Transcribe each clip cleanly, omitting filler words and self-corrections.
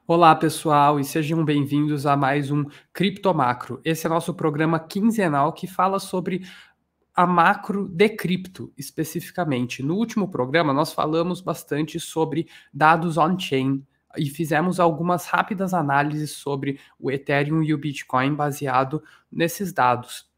Olá, pessoal, e sejam bem-vindos a mais um Criptomacro. Esse é nosso programa quinzenal que fala sobre a macro de cripto, especificamente. No último programa, nós falamos bastante sobre dados on-chain e fizemos algumas rápidas análises sobre o Ethereum e o Bitcoin baseado nesses dados.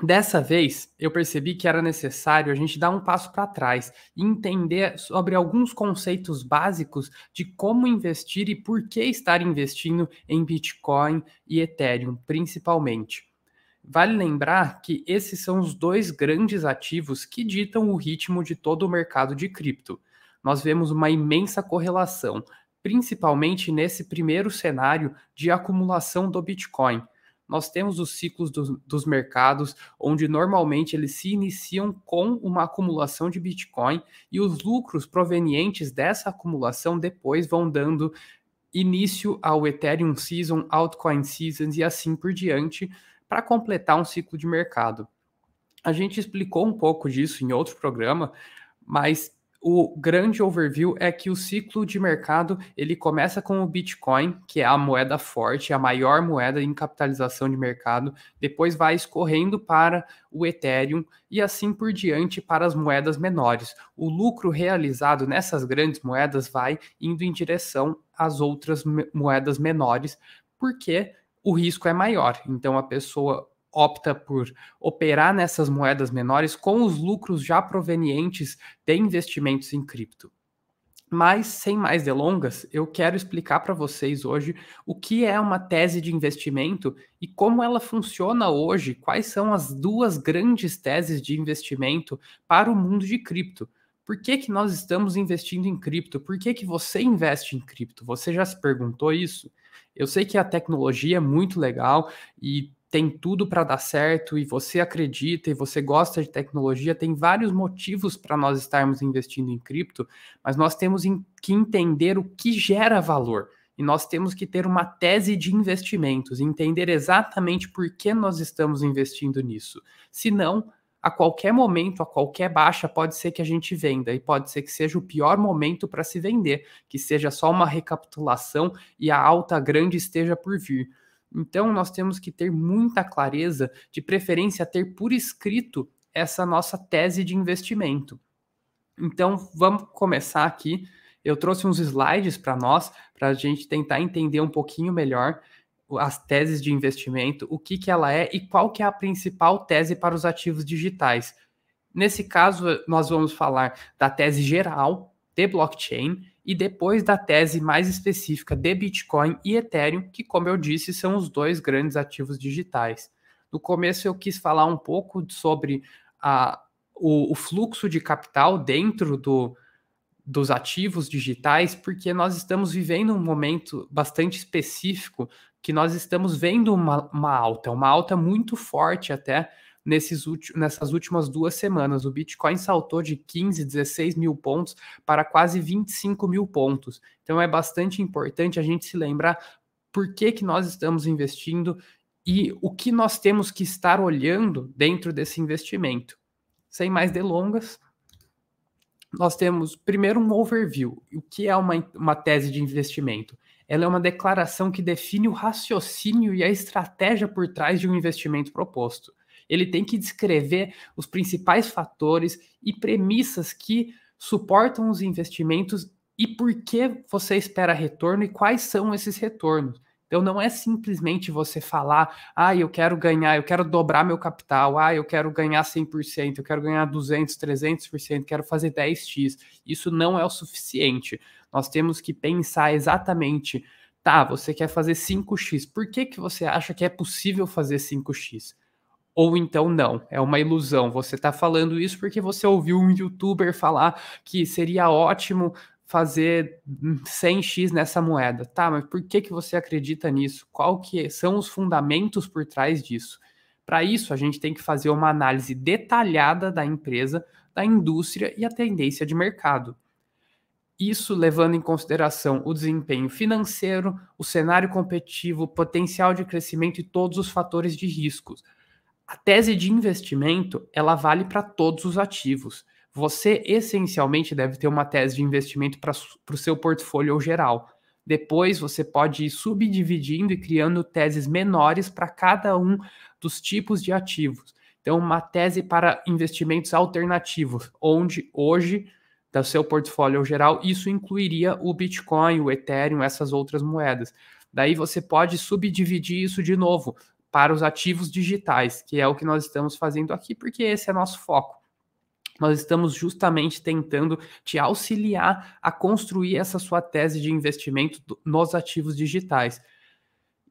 Dessa vez, eu percebi que era necessário a gente dar um passo para trás e entender sobre alguns conceitos básicos de como investir e por que estar investindo em Bitcoin e Ethereum, principalmente. Vale lembrar que esses são os dois grandes ativos que ditam o ritmo de todo o mercado de cripto. Nós vemos uma imensa correlação, principalmente nesse primeiro cenário de acumulação do Bitcoin. Nós temos os ciclos dos mercados, onde normalmente eles se iniciam com uma acumulação de Bitcoin e os lucros provenientes dessa acumulação depois vão dando início ao Ethereum Season, Altcoin Seasons e assim por diante, para completar um ciclo de mercado. A gente explicou um pouco disso em outro programa, mas o grande overview é que o ciclo de mercado ele começa com o Bitcoin, que é a moeda forte, a maior moeda em capitalização de mercado, depois vai escorrendo para o Ethereum e assim por diante para as moedas menores. O lucro realizado nessas grandes moedas vai indo em direção às outras moedas menores, porque o risco é maior. Então a pessoa opta por operar nessas moedas menores com os lucros já provenientes de investimentos em cripto. Mas, sem mais delongas, eu quero explicar para vocês hoje o que é uma tese de investimento e como ela funciona hoje, quais são as duas grandes teses de investimento para o mundo de cripto. Por que, que nós estamos investindo em cripto? Por que, que você investe em cripto? Você já se perguntou isso? Eu sei que a tecnologia é muito legal e tem tudo para dar certo e você acredita e você gosta de tecnologia, tem vários motivos para nós estarmos investindo em cripto, mas nós temos que entender o que gera valor. E nós temos que ter uma tese de investimentos, entender exatamente por que nós estamos investindo nisso. Senão, a qualquer momento, a qualquer baixa, pode ser que a gente venda, e pode ser que seja o pior momento para se vender, que seja só uma recapitulação e a alta grande esteja por vir. Então, nós temos que ter muita clareza, de preferência ter por escrito essa nossa tese de investimento. Então, vamos começar aqui. Eu trouxe uns slides para nós, para a gente tentar entender um pouquinho melhor as teses de investimento, o que, que ela é e qual que é a principal tese para os ativos digitais. Nesse caso, nós vamos falar da tese geral de blockchain e depois da tese mais específica de Bitcoin e Ethereum, que, como eu disse, são os dois grandes ativos digitais. No começo, eu quis falar um pouco sobre o fluxo de capital dentro dos ativos digitais, porque nós estamos vivendo um momento bastante específico que nós estamos vendo uma alta muito forte até nessas últimas 2 semanas. O Bitcoin saltou de 15, 16 mil pontos para quase 25 mil pontos. Então é bastante importante a gente se lembrar por que, que nós estamos investindo e o que nós temos que estar olhando dentro desse investimento. Sem mais delongas, nós temos primeiro um overview. O que é uma tese de investimento? Ela é uma declaração que define o raciocínio e a estratégia por trás de um investimento proposto. Ele tem que descrever os principais fatores e premissas que suportam os investimentos e por que você espera retorno e quais são esses retornos. Então não é simplesmente você falar, eu quero ganhar, eu quero dobrar meu capital, eu quero ganhar 100%, eu quero ganhar 200, 300%, quero fazer 10x. Isso não é o suficiente. Nós temos que pensar exatamente, tá, você quer fazer 5x, por que que você acha que é possível fazer 5x? Ou então não, é uma ilusão. Você está falando isso porque você ouviu um youtuber falar que seria ótimo fazer 100x nessa moeda. Tá, mas por que que você acredita nisso? Qual que são os fundamentos por trás disso? Para isso, a gente tem que fazer uma análise detalhada da empresa, da indústria e a tendência de mercado. Isso levando em consideração o desempenho financeiro, o cenário competitivo, o potencial de crescimento e todos os fatores de riscos. A tese de investimento, ela vale para todos os ativos. Você essencialmente deve ter uma tese de investimento para o seu portfólio geral. Depois você pode ir subdividindo e criando teses menores para cada um dos tipos de ativos. Então, uma tese para investimentos alternativos, onde hoje, do seu portfólio geral, isso incluiria o Bitcoin, o Ethereum, essas outras moedas. Daí você pode subdividir isso de novo para os ativos digitais, que é o que nós estamos fazendo aqui, porque esse é nosso foco. Nós estamos justamente tentando te auxiliar a construir essa sua tese de investimento nos ativos digitais.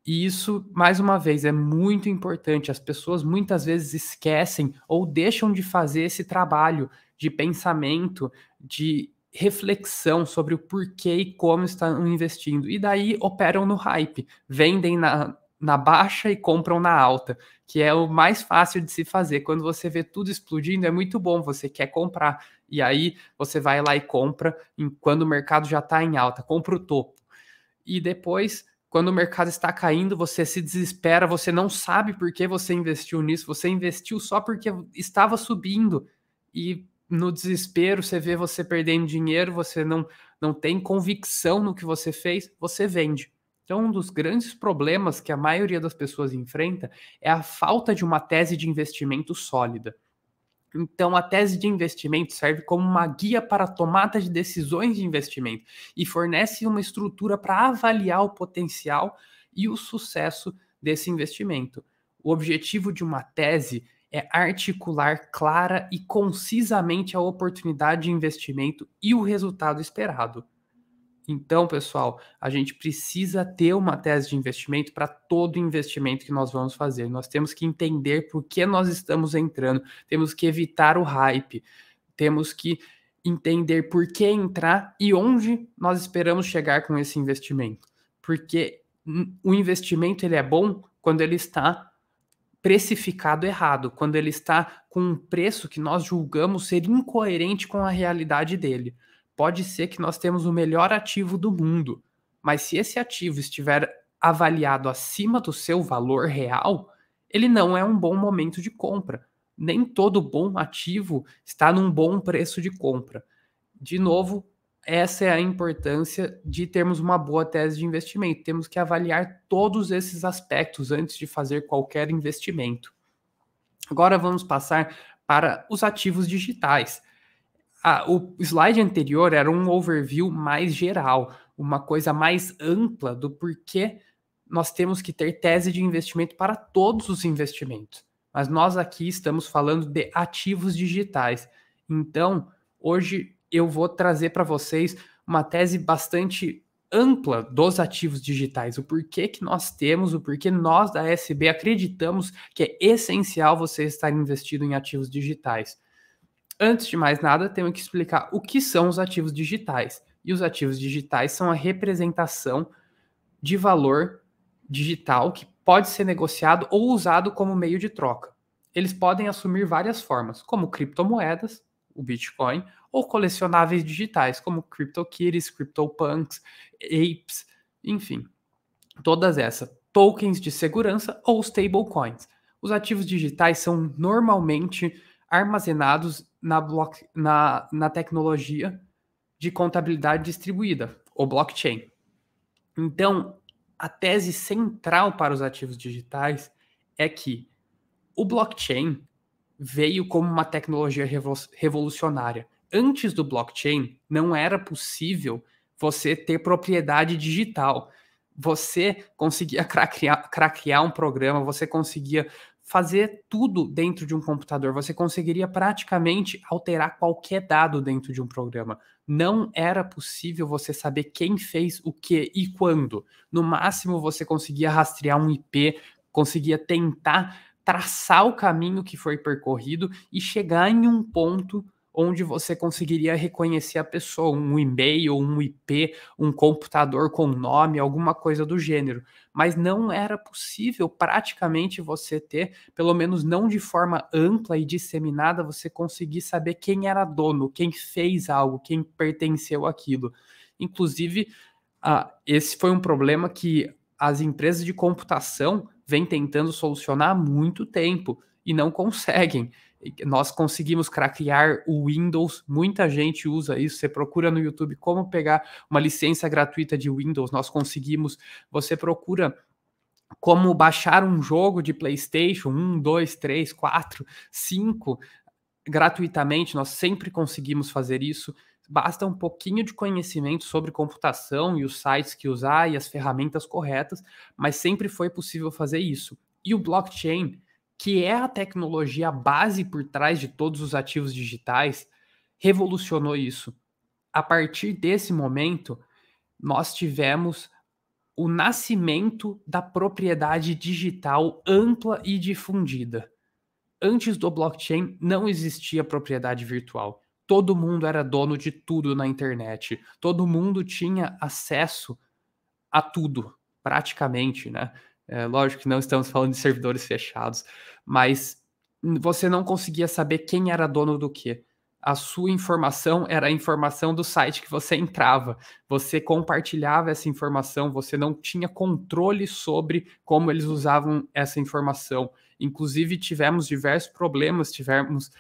E isso, mais uma vez, é muito importante. As pessoas muitas vezes esquecem ou deixam de fazer esse trabalho de pensamento, de reflexão sobre o porquê e como estão investindo. E daí operam no hype, vendem na baixa e compram na alta, que é o mais fácil de se fazer. Quando você vê tudo explodindo, é muito bom, você quer comprar. E aí você vai lá e compra quando o mercado já está em alta, compra o topo. E depois, quando o mercado está caindo, você se desespera, você não sabe por que você investiu nisso, você investiu só porque estava subindo. E no desespero, você vê você perdendo dinheiro, você não tem convicção no que você fez, você vende. Então, um dos grandes problemas que a maioria das pessoas enfrenta é a falta de uma tese de investimento sólida. Então, a tese de investimento serve como uma guia para a tomada de decisões de investimento e fornece uma estrutura para avaliar o potencial e o sucesso desse investimento. O objetivo de uma tese é articular clara e concisamente a oportunidade de investimento e o resultado esperado. Então, pessoal, a gente precisa ter uma tese de investimento para todo investimento que nós vamos fazer. Nós temos que entender por que nós estamos entrando, temos que evitar o hype, temos que entender por que entrar e onde nós esperamos chegar com esse investimento. Porque o investimento ele é bom quando ele está precificado errado, quando ele está com um preço que nós julgamos ser incoerente com a realidade dele. Pode ser que nós temos o melhor ativo do mundo, mas se esse ativo estiver avaliado acima do seu valor real, ele não é um bom momento de compra. Nem todo bom ativo está num bom preço de compra. De novo, essa é a importância de termos uma boa tese de investimento. Temos que avaliar todos esses aspectos antes de fazer qualquer investimento. Agora vamos passar para os ativos digitais. O slide anterior era um overview mais geral, uma coisa mais ampla do porquê nós temos que ter tese de investimento para todos os investimentos. Mas nós aqui estamos falando de ativos digitais. Então, hoje eu vou trazer para vocês uma tese bastante ampla dos ativos digitais, o porquê que nós temos, o porquê nós da SB acreditamos que é essencial você estar investido em ativos digitais. Antes de mais nada, tenho que explicar o que são os ativos digitais. E os ativos digitais são a representação de valor digital que pode ser negociado ou usado como meio de troca. Eles podem assumir várias formas, como criptomoedas, o Bitcoin, ou colecionáveis digitais, como CryptoKitties, CryptoPunks, Apes, enfim, todas essas. Tokens de segurança ou stablecoins. Os ativos digitais são normalmente armazenados na tecnologia de contabilidade distribuída, ou blockchain. Então, a tese central para os ativos digitais é que o blockchain veio como uma tecnologia revolucionária. Antes do blockchain, não era possível você ter propriedade digital. Você conseguia craquear um programa, você conseguia fazer tudo dentro de um computador, você conseguiria praticamente alterar qualquer dado dentro de um programa. Não era possível você saber quem fez o que e quando. No máximo, você conseguia rastrear um IP, conseguia tentar traçar o caminho que foi percorrido e chegar em um ponto onde você conseguiria reconhecer a pessoa, um e-mail, um IP, um computador com nome, alguma coisa do gênero. Mas não era possível praticamente você ter, pelo menos não de forma ampla e disseminada, você conseguir saber quem era dono, quem fez algo, quem pertenceu àquilo. Inclusive, esse foi um problema que as empresas de computação vêm tentando solucionar há muito tempo. e não conseguem. Nós conseguimos craquear o Windows, muita gente usa isso. Você procura no YouTube como pegar uma licença gratuita de Windows, nós conseguimos. Você procura como baixar um jogo de PlayStation 1, 2, 3, 4, 5 gratuitamente, nós sempre conseguimos fazer isso. Basta um pouquinho de conhecimento sobre computação e os sites que usar e as ferramentas corretas, mas sempre foi possível fazer isso. E o blockchain, que é a tecnologia base por trás de todos os ativos digitais, revolucionou isso. A partir desse momento, nós tivemos o nascimento da propriedade digital ampla e difundida. Antes do blockchain não existia propriedade virtual. Todo mundo era dono de tudo na internet. Todo mundo tinha acesso a tudo, praticamente, né? Lógico que não estamos falando de servidores fechados, mas você não conseguia saber quem era dono do quê. A sua informação era a informação do site que você entrava. Você compartilhava essa informação, você não tinha controle sobre como eles usavam essa informação. Inclusive, tivemos diversos problemas, tivemos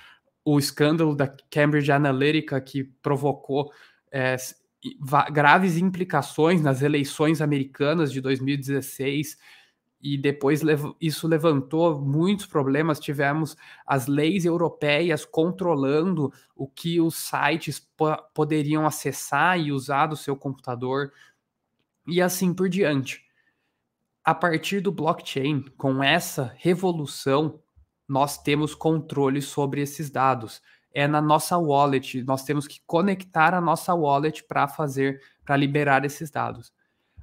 o escândalo da Cambridge Analytica, que provocou graves implicações nas eleições americanas de 2016, e depois isso levantou muitos problemas. Tivemos as leis europeias controlando o que os sites poderiam acessar e usar do seu computador, e assim por diante. A partir do blockchain, com essa revolução, nós temos controle sobre esses dados. É na nossa wallet, nós temos que conectar a nossa wallet para liberar esses dados.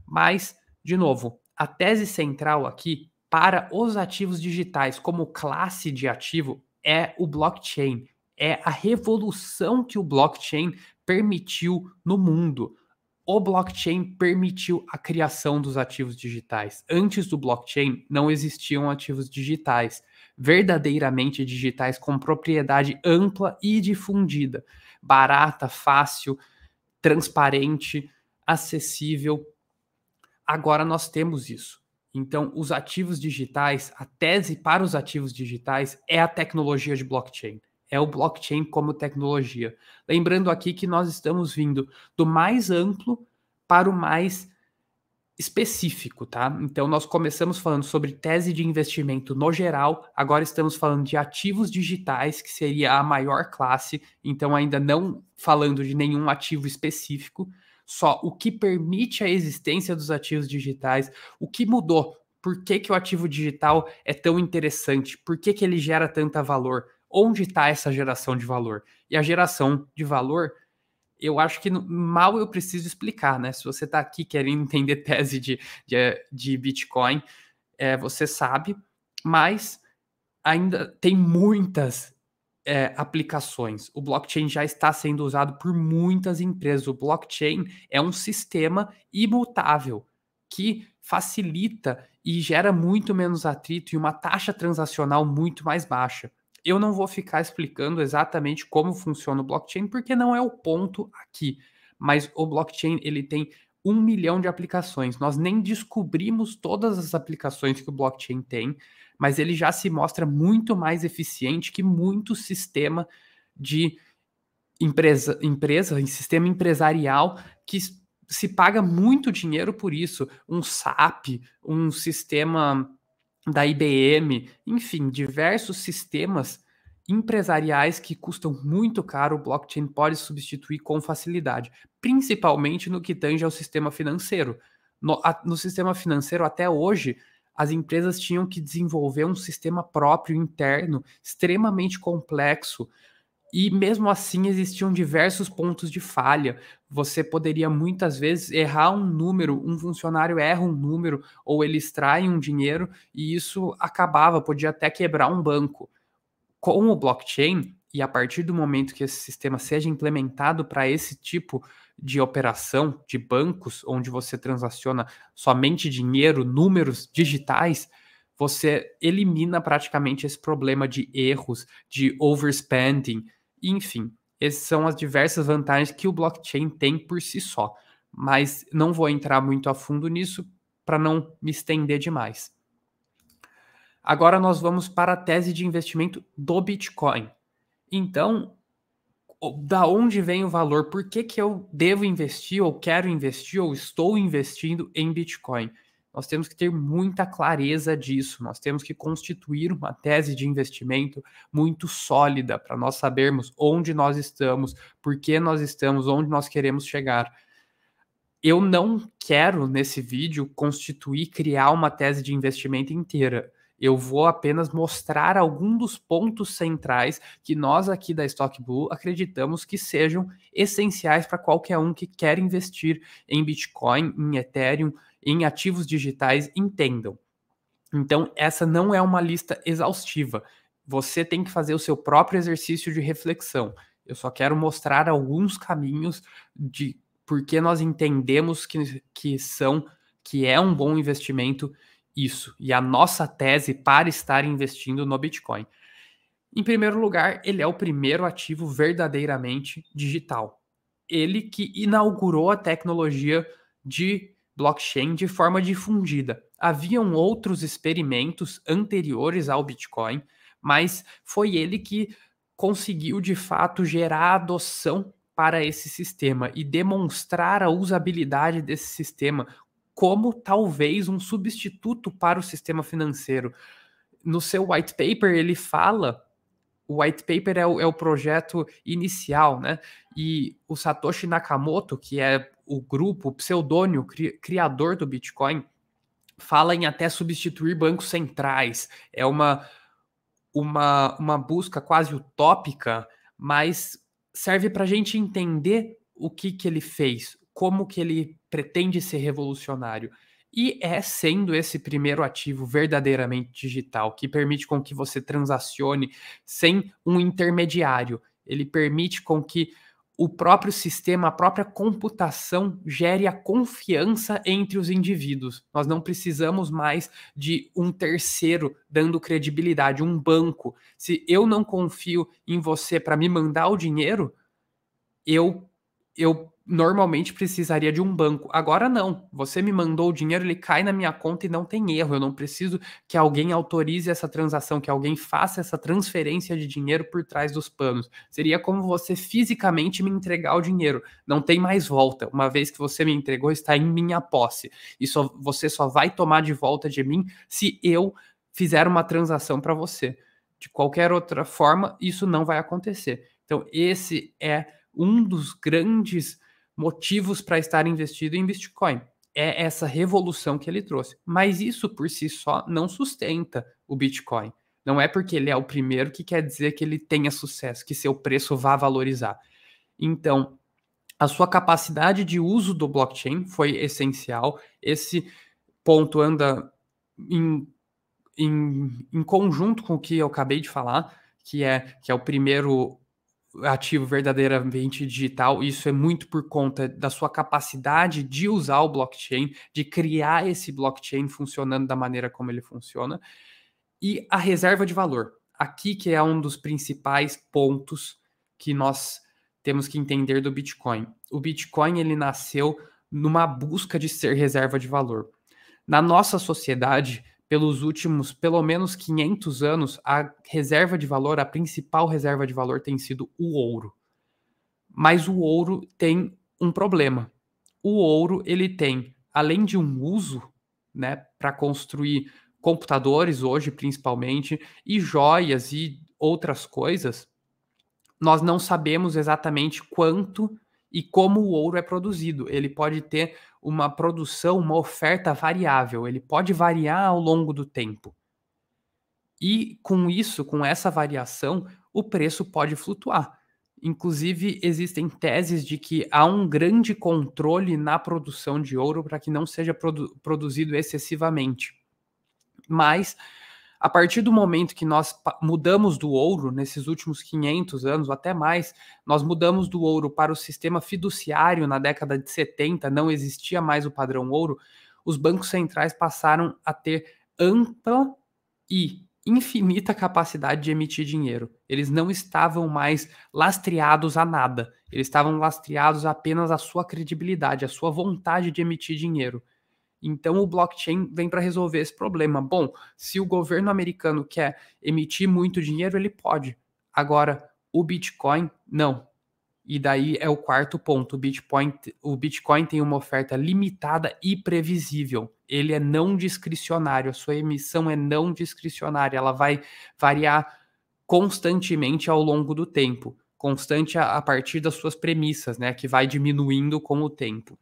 Mas, de novo, a tese central aqui para os ativos digitais como classe de ativo é o blockchain. É a revolução que o blockchain permitiu no mundo. O blockchain permitiu a criação dos ativos digitais. Antes do blockchain, não existiam ativos digitais, verdadeiramente digitais, com propriedade ampla e difundida, barata, fácil, transparente, acessível. Agora nós temos isso. Então, os ativos digitais, a tese para os ativos digitais é a tecnologia de blockchain. É o blockchain como tecnologia. Lembrando aqui que nós estamos vindo do mais amplo para o mais específico, tá? Então, nós começamos falando sobre tese de investimento no geral, agora estamos falando de ativos digitais, que seria a maior classe, então ainda não falando de nenhum ativo específico, só o que permite a existência dos ativos digitais, o que mudou, por que que o ativo digital é tão interessante, por que que ele gera tanta valor, onde está essa geração de valor? E a geração de valor, eu acho que mal eu preciso explicar, né? Se você está aqui querendo entender tese de Bitcoin, você sabe, mas ainda tem muitas aplicações. O blockchain já está sendo usado por muitas empresas. O blockchain é um sistema imutável que facilita e gera muito menos atrito e uma taxa transacional muito mais baixa. Eu não vou ficar explicando exatamente como funciona o blockchain, porque não é o ponto aqui. Mas o blockchain ele tem 1 milhão de aplicações. Nós nem descobrimos todas as aplicações que o blockchain tem, mas ele já se mostra muito mais eficiente que muito sistema de empresa em sistema empresarial que se paga muito dinheiro por isso. Um SAP, um sistema da IBM, enfim, diversos sistemas empresariais que custam muito caro, o blockchain pode substituir com facilidade, principalmente no que tange ao sistema financeiro. No sistema financeiro, até hoje, as empresas tinham que desenvolver um sistema próprio interno, extremamente complexo, e mesmo assim existiam diversos pontos de falha. Você poderia muitas vezes errar um número, um funcionário erra um número, ou ele extrai um dinheiro, e isso acabava, podia até quebrar um banco. Com o blockchain, e a partir do momento que esse sistema seja implementado para esse tipo de operação de bancos, onde você transaciona somente dinheiro, números digitais, você elimina praticamente esse problema de erros, de overspending, enfim. Essas são as diversas vantagens que o blockchain tem por si só. Mas não vou entrar muito a fundo nisso para não me estender demais. Agora nós vamos para a tese de investimento do Bitcoin. Então, da onde vem o valor? Por que que eu devo investir, ou quero investir, ou estou investindo em Bitcoin? Nós temos que ter muita clareza disso, nós temos que constituir uma tese de investimento muito sólida para nós sabermos onde nós estamos, por que nós estamos, onde nós queremos chegar. Eu não quero, nesse vídeo, criar uma tese de investimento inteira. Eu vou apenas mostrar algum dos pontos centrais que nós aqui da Stock Blue acreditamos que sejam essenciais para qualquer um que quer investir em Bitcoin, em Ethereum, em ativos digitais, entendam. Então, essa não é uma lista exaustiva. Você tem que fazer o seu próprio exercício de reflexão. Eu só quero mostrar alguns caminhos de por que nós entendemos que é um bom investimento isso, e a nossa tese para estar investindo no Bitcoin. Em primeiro lugar, ele é o primeiro ativo verdadeiramente digital. Ele que inaugurou a tecnologia de blockchain de forma difundida. Haviam outros experimentos anteriores ao Bitcoin, mas foi ele que conseguiu de fato gerar adoção para esse sistema e demonstrar a usabilidade desse sistema como talvez um substituto para o sistema financeiro. No seu white paper, ele fala. O white paper é o projeto inicial, né? E o Satoshi Nakamoto, que é o grupo, o pseudônimo criador do Bitcoin, fala em até substituir bancos centrais. É uma busca quase utópica, mas serve para a gente entender o que ele fez, como que ele pretende ser revolucionário. E é sendo esse primeiro ativo verdadeiramente digital, que permite com que você transacione sem um intermediário. Ele permite com que o próprio sistema, a própria computação gere a confiança entre os indivíduos. Nós não precisamos mais de um terceiro dando credibilidade, um banco. Se eu não confio em você para me mandar o dinheiro, eu normalmente precisaria de um banco. Agora não. Você me mandou o dinheiro, ele cai na minha conta e não tem erro. Eu não preciso que alguém autorize essa transação, que alguém faça essa transferência de dinheiro por trás dos panos. Seria como você fisicamente me entregar o dinheiro. Não tem mais volta. Uma vez que você me entregou, está em minha posse. E você só vai tomar de volta de mim se eu fizer uma transação para você. De qualquer outra forma, isso não vai acontecer. Então, esse é um dos grandes motivos para estar investido em Bitcoin. É essa revolução que ele trouxe. Mas isso por si só não sustenta o Bitcoin. Não é porque ele é o primeiro que quer dizer que ele tenha sucesso, que seu preço vá valorizar. Então, a sua capacidade de uso do blockchain foi essencial. Esse ponto anda em conjunto com o que eu acabei de falar, que é o primeiro ativo verdadeiramente digital. Isso é muito por conta da sua capacidade de usar o blockchain, de criar esse blockchain funcionando da maneira como ele funciona. E a reserva de valor. Aqui que é um dos principais pontos que nós temos que entender do Bitcoin. O Bitcoin ele nasceu numa busca de ser reserva de valor. Na nossa sociedade, pelos últimos, pelo menos 500 anos, a reserva de valor, a principal reserva de valor tem sido o ouro. Mas o ouro tem um problema. O ouro, ele tem, além de um uso, né, para construir computadores hoje, principalmente, e joias e outras coisas, nós não sabemos exatamente quanto e como o ouro é produzido. Ele pode ter uma produção, uma oferta variável, ele pode variar ao longo do tempo. E com isso, com essa variação, o preço pode flutuar. Inclusive, existem teses de que há um grande controle na produção de ouro para que não seja produzido excessivamente. Mas, a partir do momento que nós mudamos do ouro, nesses últimos 500 anos, ou até mais, nós mudamos do ouro para o sistema fiduciário na década de 70, não existia mais o padrão ouro, os bancos centrais passaram a ter ampla e infinita capacidade de emitir dinheiro. Eles não estavam mais lastreados a nada, eles estavam lastreados apenas à sua credibilidade, à sua vontade de emitir dinheiro. Então o blockchain vem para resolver esse problema. Bom, se o governo americano quer emitir muito dinheiro, ele pode. Agora, o Bitcoin, não. E daí é o quarto ponto. O Bitcoin tem uma oferta limitada e previsível. Ele é não discricionário. A sua emissão é não discricionária. Ela vai variar constantemente ao longo do tempo. Constante a partir das suas premissas, né? Que vai diminuindo com o tempo.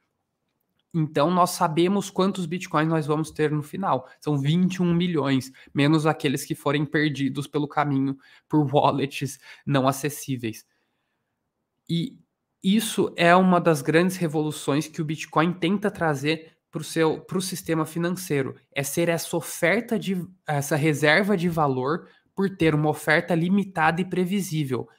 Então, nós sabemos quantos bitcoins nós vamos ter no final. São 21 milhões, menos aqueles que forem perdidos pelo caminho por wallets não acessíveis. E isso é uma das grandes revoluções que o Bitcoin tenta trazer para o sistema financeiro. É ser essa reserva de valor por ter uma oferta limitada e previsível,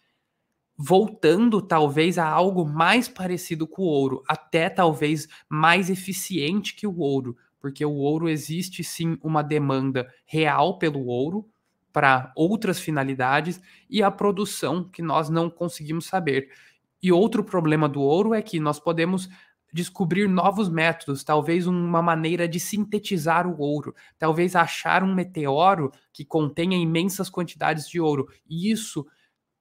voltando talvez a algo mais parecido com o ouro, até talvez mais eficiente que o ouro, porque o ouro existe sim uma demanda real pelo ouro para outras finalidades e a produção que nós não conseguimos saber. E outro problema do ouro é que nós podemos descobrir novos métodos, talvez uma maneira de sintetizar o ouro, talvez achar um meteoro que contenha imensas quantidades de ouro. E isso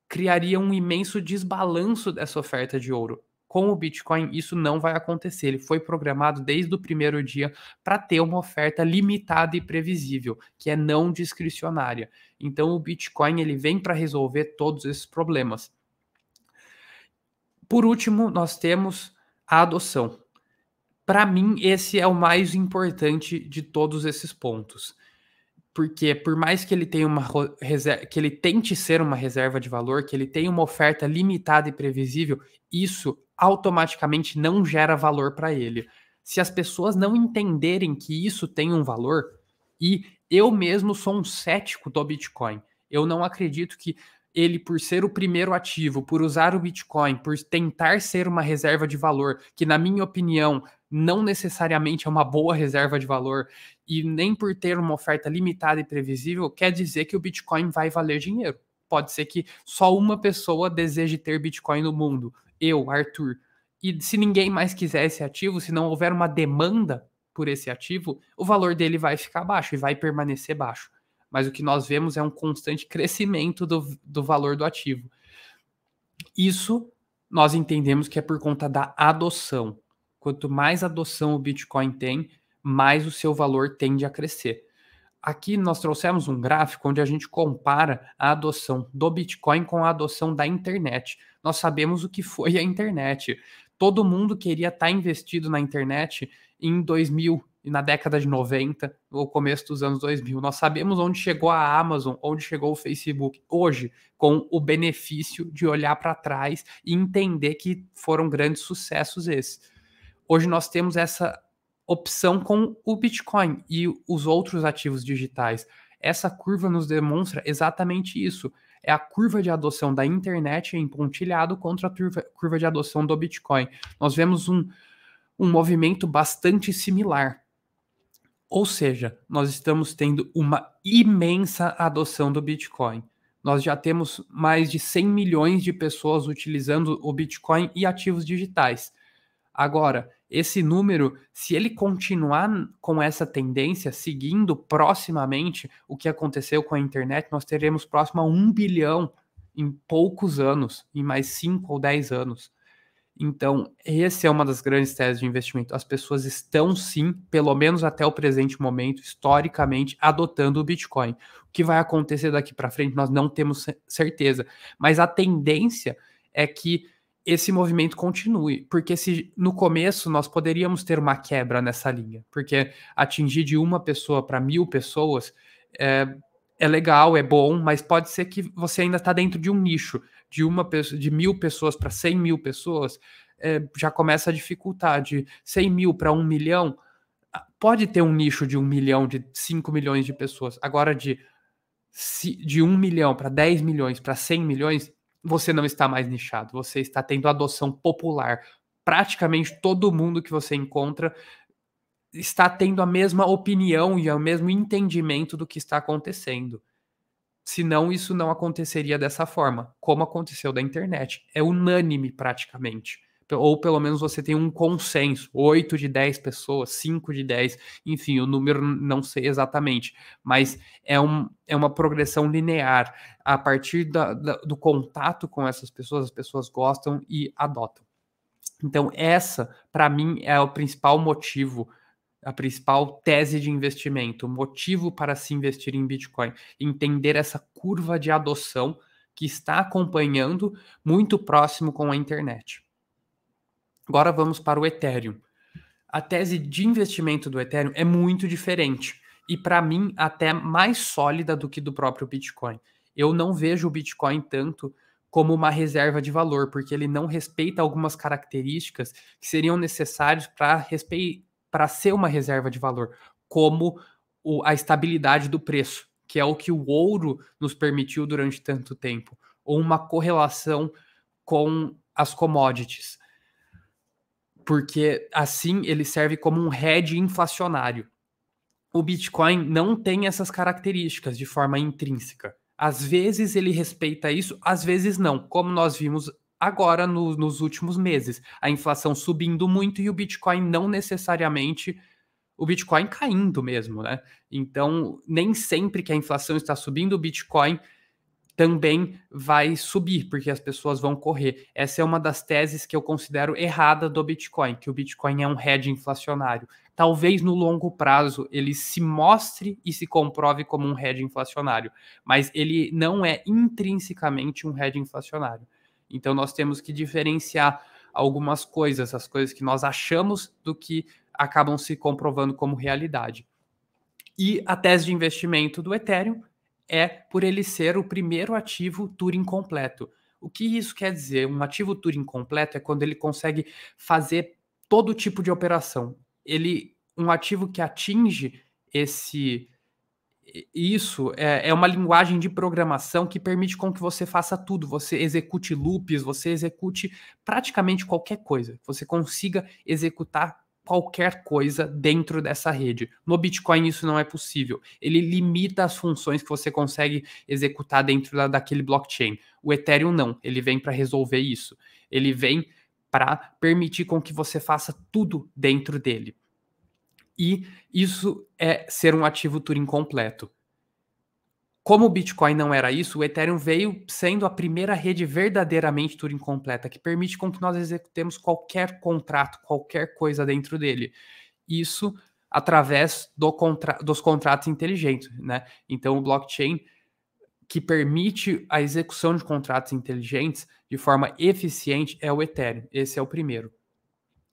criaria um imenso desbalanço dessa oferta de ouro. Com o Bitcoin, isso não vai acontecer. Ele foi programado desde o primeiro dia para ter uma oferta limitada e previsível, que é não discricionária. Então, o Bitcoin ele vem para resolver todos esses problemas. Por último, nós temos a adoção. Para mim, esse é o mais importante de todos esses pontos. Porque por mais que ele tenha que ele tente ser uma reserva de valor, que ele tenha uma oferta limitada e previsível, isso automaticamente não gera valor para ele. Se as pessoas não entenderem que isso tem um valor, e eu mesmo sou um cético do Bitcoin. Eu não acredito que ele, por ser o primeiro ativo, por usar o Bitcoin, por tentar ser uma reserva de valor, que na minha opinião não necessariamente é uma boa reserva de valor, e nem por ter uma oferta limitada e previsível, quer dizer que o Bitcoin vai valer dinheiro. Pode ser que só uma pessoa deseje ter Bitcoin no mundo, eu, Arthur. E se ninguém mais quiser esse ativo, se não houver uma demanda por esse ativo, o valor dele vai ficar baixo e vai permanecer baixo. Mas o que nós vemos é um constante crescimento do valor do ativo. Isso nós entendemos que é por conta da adoção. Quanto mais adoção o Bitcoin tem, mais o seu valor tende a crescer. Aqui nós trouxemos um gráfico onde a gente compara a adoção do Bitcoin com a adoção da internet. Nós sabemos o que foi a internet. Todo mundo queria estar investido na internet em 2000 e na década de 90, no começo dos anos 2000. Nós sabemos onde chegou a Amazon, onde chegou o Facebook hoje, com o benefício de olhar para trás e entender que foram grandes sucessos esses. Hoje nós temos essa opção com o Bitcoin e os outros ativos digitais. Essa curva nos demonstra exatamente isso. É a curva de adoção da internet em pontilhado contra a curva de adoção do Bitcoin. Nós vemos um movimento bastante similar. Ou seja, nós estamos tendo uma imensa adoção do Bitcoin. Nós já temos mais de 100 milhões de pessoas utilizando o Bitcoin e ativos digitais. Agora, esse número, se ele continuar com essa tendência, seguindo proximamente o que aconteceu com a internet, nós teremos próximo a 1 bilhão em poucos anos, em mais 5 ou 10 anos. Então, essa é uma das grandes teses de investimento. As pessoas estão, sim, pelo menos até o presente momento, historicamente, adotando o Bitcoin. O que vai acontecer daqui para frente, nós não temos certeza. Mas a tendência é que esse movimento continue, porque se no começo nós poderíamos ter uma quebra nessa linha, porque atingir de uma pessoa para 1.000 pessoas é legal, é bom, mas pode ser que você ainda está dentro de um nicho, de 1.000 pessoas para 100 mil pessoas, já começa a dificultar, de 100 mil para 1 milhão, pode ter um nicho de 1 milhão, de 5 milhões de pessoas, agora de 1 milhão para 10 milhões, para 100 milhões, você não está mais nichado, você está tendo adoção popular. Praticamente todo mundo que você encontra está tendo a mesma opinião e o mesmo entendimento do que está acontecendo. Senão, isso não aconteceria dessa forma, como aconteceu da internet. É unânime praticamente. ou pelo menos você tem um consenso, 8 de 10 pessoas, 5 de 10, enfim, o número não sei exatamente, mas é uma progressão linear. A partir do contato com essas pessoas, as pessoas gostam e adotam. Então, essa, para mim, é o principal motivo, a principal tese de investimento, o motivo para se investir em Bitcoin. Entender essa curva de adoção que está acompanhando muito próximo com a internet. Agora vamos para o Ethereum. A tese de investimento do Ethereum é muito diferente e, para mim, até mais sólida do que do próprio Bitcoin. Eu não vejo o Bitcoin tanto como uma reserva de valor, porque ele não respeita algumas características que seriam necessárias para ser uma reserva de valor, como a estabilidade do preço, que é o que o ouro nos permitiu durante tanto tempo, ou uma correlação com as commodities, porque assim ele serve como um hedge inflacionário. O Bitcoin não tem essas características de forma intrínseca. Às vezes ele respeita isso, às vezes não, como nós vimos agora nos últimos meses. A inflação subindo muito e o Bitcoin não necessariamente, o Bitcoin caindo mesmo, né? Então, nem sempre que a inflação está subindo, o Bitcoin também vai subir, porque as pessoas vão correr. Essa é uma das teses que eu considero errada do Bitcoin, que o Bitcoin é um hedge inflacionário. Talvez no longo prazo ele se mostre e se comprove como um hedge inflacionário, mas ele não é intrinsecamente um hedge inflacionário. Então nós temos que diferenciar algumas coisas, as coisas que nós achamos do que acabam se comprovando como realidade. E a tese de investimento do Ethereum é por ele ser o primeiro ativo Turing completo. O que isso quer dizer? Um ativo Turing completo é quando ele consegue fazer todo tipo de operação. Um ativo que atinge isso é uma linguagem de programação que permite com que você faça tudo. Você execute loops, você execute praticamente qualquer coisa. Você consiga executar qualquer coisa dentro dessa rede. No Bitcoin isso não é possível. Ele limita as funções que você consegue executar dentro daquele blockchain. O Ethereum não. Ele vem para resolver isso. Ele vem para permitir com que você faça tudo dentro dele. E isso é ser um ativo Turing completo. Como o Bitcoin não era isso, o Ethereum veio sendo a primeira rede verdadeiramente Turing completa, que permite com que nós executemos qualquer contrato, qualquer coisa dentro dele. Isso através dos contratos inteligentes, né? Então, o blockchain que permite a execução de contratos inteligentes de forma eficiente é o Ethereum. Esse é o primeiro.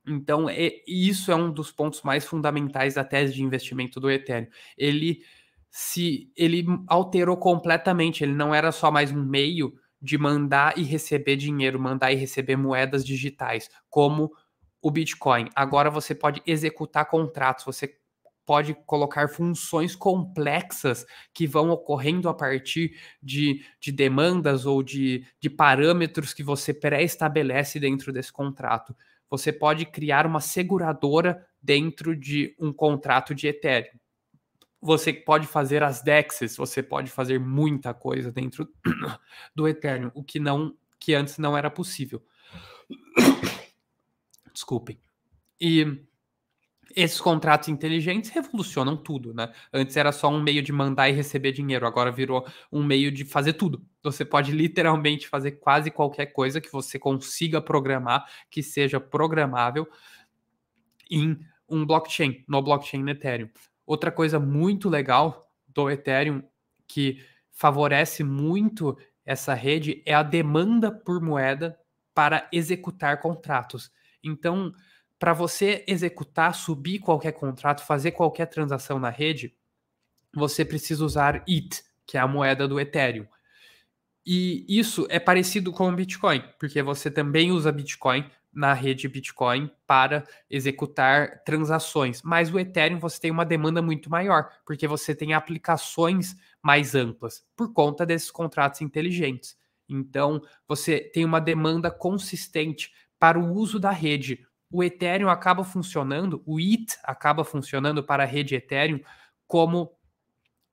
Então, isso é um dos pontos mais fundamentais da tese de investimento do Ethereum. Ele alterou completamente, ele não era só mais um meio de mandar e receber dinheiro, mandar e receber moedas digitais, como o Bitcoin. Agora você pode executar contratos, você pode colocar funções complexas que vão ocorrendo a partir de demandas ou de parâmetros que você pré-estabelece dentro desse contrato. Você pode criar uma seguradora dentro de um contrato de Ethereum. Você pode fazer as DEXs, você pode fazer muita coisa dentro do Ethereum, o que antes não era possível. Desculpem. E esses contratos inteligentes revolucionam tudo, né? Antes era só um meio de mandar e receber dinheiro, agora virou um meio de fazer tudo. Você pode literalmente fazer quase qualquer coisa que você consiga programar, que seja programável em um blockchain, no blockchain Ethereum. Outra coisa muito legal do Ethereum que favorece muito essa rede é a demanda por moeda para executar contratos. Então, para você executar, subir qualquer contrato, fazer qualquer transação na rede, você precisa usar ETH, que é a moeda do Ethereum. E isso é parecido com o Bitcoin, porque você também usa Bitcoin na rede Bitcoin para executar transações. Mas o Ethereum você tem uma demanda muito maior, porque você tem aplicações mais amplas por conta desses contratos inteligentes. Então, você tem uma demanda consistente para o uso da rede. O Ethereum acaba funcionando, o ETH acaba funcionando para a rede Ethereum como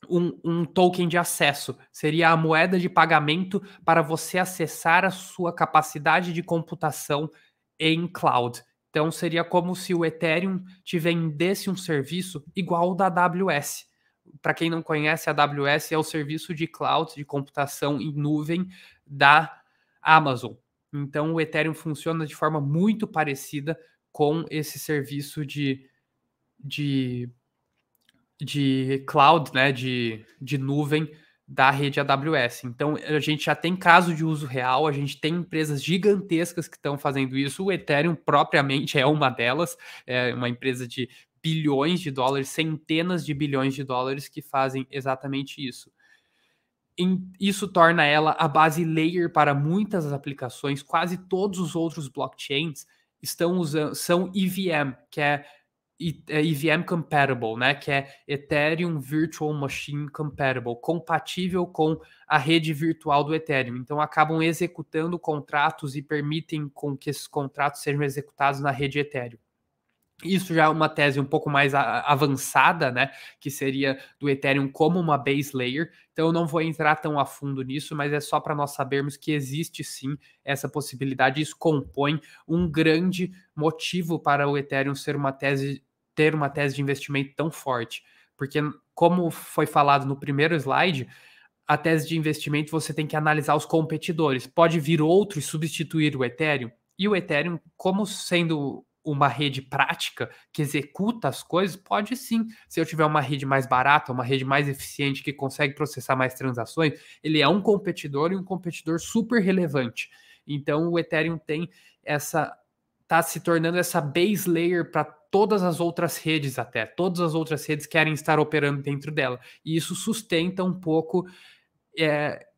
um token de acesso. Seria a moeda de pagamento para você acessar a sua capacidade de computação em cloud. Então, seria como se o Ethereum te vendesse um serviço igual ao da AWS. Para quem não conhece, a AWS é o serviço de cloud, de computação em nuvem da Amazon. Então, o Ethereum funciona de forma muito parecida com esse serviço de, de cloud, né, de nuvem da rede AWS. Então, a gente já tem caso de uso real, a gente tem empresas gigantescas que estão fazendo isso. O Ethereum propriamente é uma delas, é uma empresa de bilhões de dólares, centenas de bilhões de dólares que fazem exatamente isso. Isso torna ela a base layer para muitas aplicações. Quase todos os outros blockchains estão usando, são EVM, que é EVM compatible, né? Que é Ethereum Virtual Machine Compatible, compatível com a rede virtual do Ethereum. Então acabam executando contratos e permitem com que esses contratos sejam executados na rede Ethereum. Isso já é uma tese um pouco mais avançada, né? Que seria do Ethereum como uma base layer. Então eu não vou entrar tão a fundo nisso, mas é só para nós sabermos que existe sim essa possibilidade. Isso compõe um grande motivo para o Ethereum ter uma tese de investimento tão forte. Porque, como foi falado no primeiro slide, a tese de investimento você tem que analisar os competidores. Pode vir outro e substituir o Ethereum. E o Ethereum, como sendo uma rede prática que executa as coisas, pode sim. Se eu tiver uma rede mais barata, uma rede mais eficiente que consegue processar mais transações, ele é um competidor e um competidor super relevante. Então o Ethereum tem essa tá se tornando essa base layer para todas as outras redes até. Todas as outras redes querem estar operando dentro dela. E isso sustenta um pouco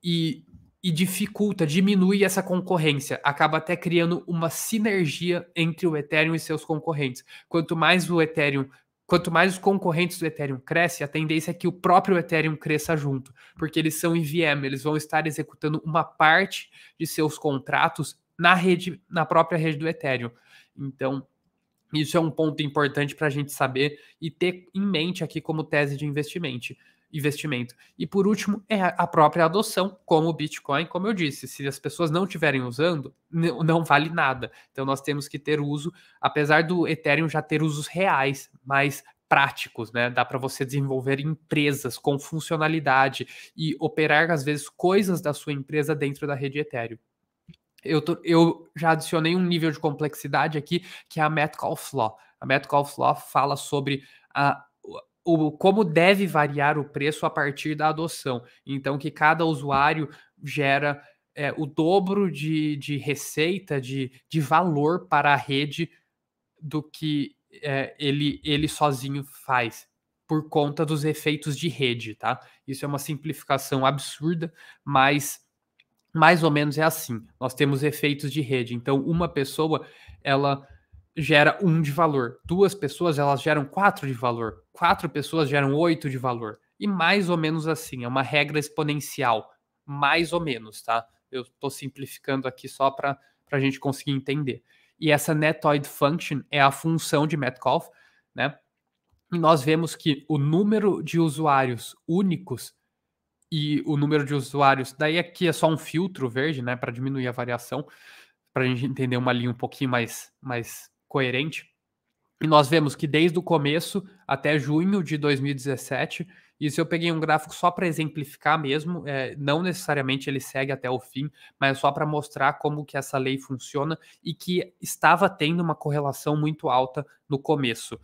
e dificulta, diminui essa concorrência, acaba até criando uma sinergia entre o Ethereum e seus concorrentes. Quanto mais os concorrentes do Ethereum crescem, a tendência é que o próprio Ethereum cresça junto, porque eles são EVM, eles vão estar executando uma parte de seus contratos na rede, na própria rede do Ethereum. Então, isso é um ponto importante para a gente saber e ter em mente aqui como tese de investimento. E por último, é a própria adoção, como o Bitcoin, como eu disse, se as pessoas não estiverem usando, não vale nada. Então nós temos que ter uso, apesar do Ethereum já ter usos reais, mais práticos, né? Dá para você desenvolver empresas com funcionalidade e operar às vezes coisas da sua empresa dentro da rede Ethereum. Eu já adicionei um nível de complexidade aqui, que é a Metcalfe Law. A Metcalfe Law fala sobre como deve variar o preço a partir da adoção. Então, que cada usuário gera o dobro de receita, de valor para a rede do que ele sozinho faz, por conta dos efeitos de rede, tá? Isso é uma simplificação absurda, mas mais ou menos é assim. Nós temos efeitos de rede. Então, uma pessoa, ela gera 1 de valor. 2 pessoas, elas geram 4 de valor. 4 pessoas geram 8 de valor. E mais ou menos assim. É uma regra exponencial. Mais ou menos, tá? Eu estou simplificando aqui só para a gente conseguir entender. E essa netoid function é a função de Metcalfe, né? E nós vemos que o número de usuários únicos e o número de usuários, daí aqui é só um filtro verde, né, para diminuir a variação, para a gente entender uma linha um pouquinho mais coerente. E nós vemos que desde o começo até junho de 2017, isso eu peguei um gráfico só para exemplificar mesmo, não necessariamente ele segue até o fim, mas só para mostrar como que essa lei funciona e que estava tendo uma correlação muito alta no começo.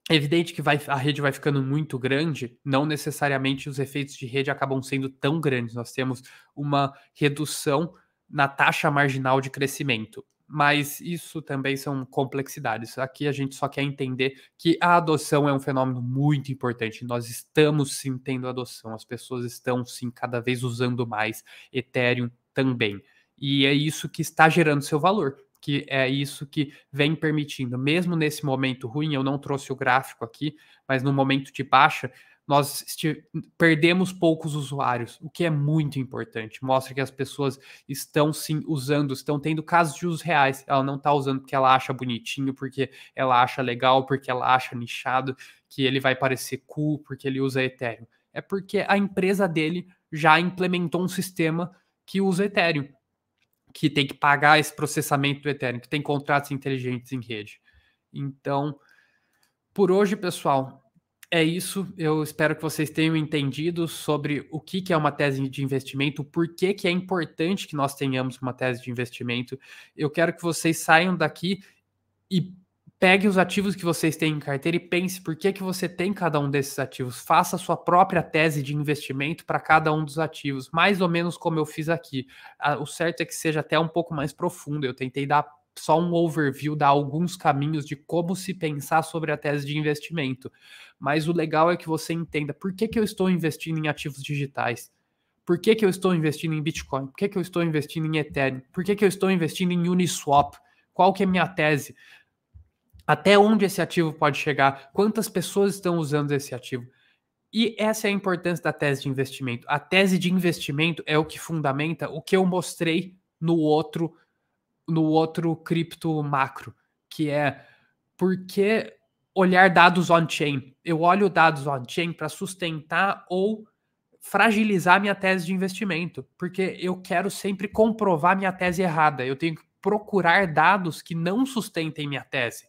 É evidente que a rede vai ficando muito grande, não necessariamente os efeitos de rede acabam sendo tão grandes. Nós temos uma redução na taxa marginal de crescimento. Mas isso também são complexidades. Aqui a gente só quer entender que a adoção é um fenômeno muito importante. Nós estamos sim tendo adoção, as pessoas estão sim cada vez usando mais, Ethereum também. E é isso que está gerando seu valor, que é isso que vem permitindo, mesmo nesse momento ruim, eu não trouxe o gráfico aqui, mas no momento de baixa, nós perdemos poucos usuários, o que é muito importante. Mostra que as pessoas estão sim usando, estão tendo casos de uso reais. Ela não está usando porque ela acha bonitinho, porque ela acha legal, porque ela acha nichado, que ele vai parecer cool, porque ele usa Ethereum. É porque a empresa dele já implementou um sistema que usa Ethereum. que tem que pagar esse processamento do Ethereum, que tem contratos inteligentes em rede. Então, por hoje, pessoal, é isso. Eu espero que vocês tenham entendido sobre o que é uma tese de investimento, por que é importante que nós tenhamos uma tese de investimento. Eu quero que vocês saiam daqui e pegue os ativos que vocês têm em carteira e pense por que você tem cada um desses ativos. Faça a sua própria tese de investimento para cada um dos ativos, mais ou menos como eu fiz aqui. O certo é que seja até um pouco mais profundo. Eu tentei dar só um overview, dar alguns caminhos de como se pensar sobre a tese de investimento. Mas o legal é que você entenda por que eu estou investindo em ativos digitais. Por que eu estou investindo em Bitcoin? Por que eu estou investindo em Ethereum? Por que eu estou investindo em Uniswap? Qual que é a minha tese? Até onde esse ativo pode chegar? Quantas pessoas estão usando esse ativo? E essa é a importância da tese de investimento. A tese de investimento é o que fundamenta o que eu mostrei no outro cripto macro, que é por que olhar dados on-chain. Eu olho dados on-chain para sustentar ou fragilizar minha tese de investimento, porque eu quero sempre comprovar minha tese errada. Eu tenho que procurar dados que não sustentem minha tese.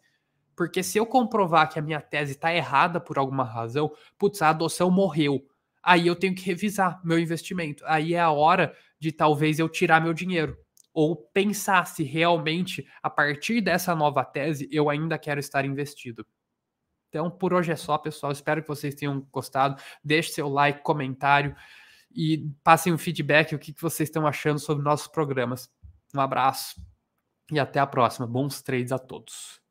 Porque se eu comprovar que a minha tese está errada por alguma razão, putz, a adoção morreu. Aí eu tenho que revisar meu investimento. Aí é a hora de talvez eu tirar meu dinheiro. Ou pensar se realmente, a partir dessa nova tese, eu ainda quero estar investido. Então, por hoje é só, pessoal. Espero que vocês tenham gostado. Deixe seu like, comentário e passem um feedback, o que vocês estão achando sobre nossos programas. Um abraço e até a próxima. Bons trades a todos.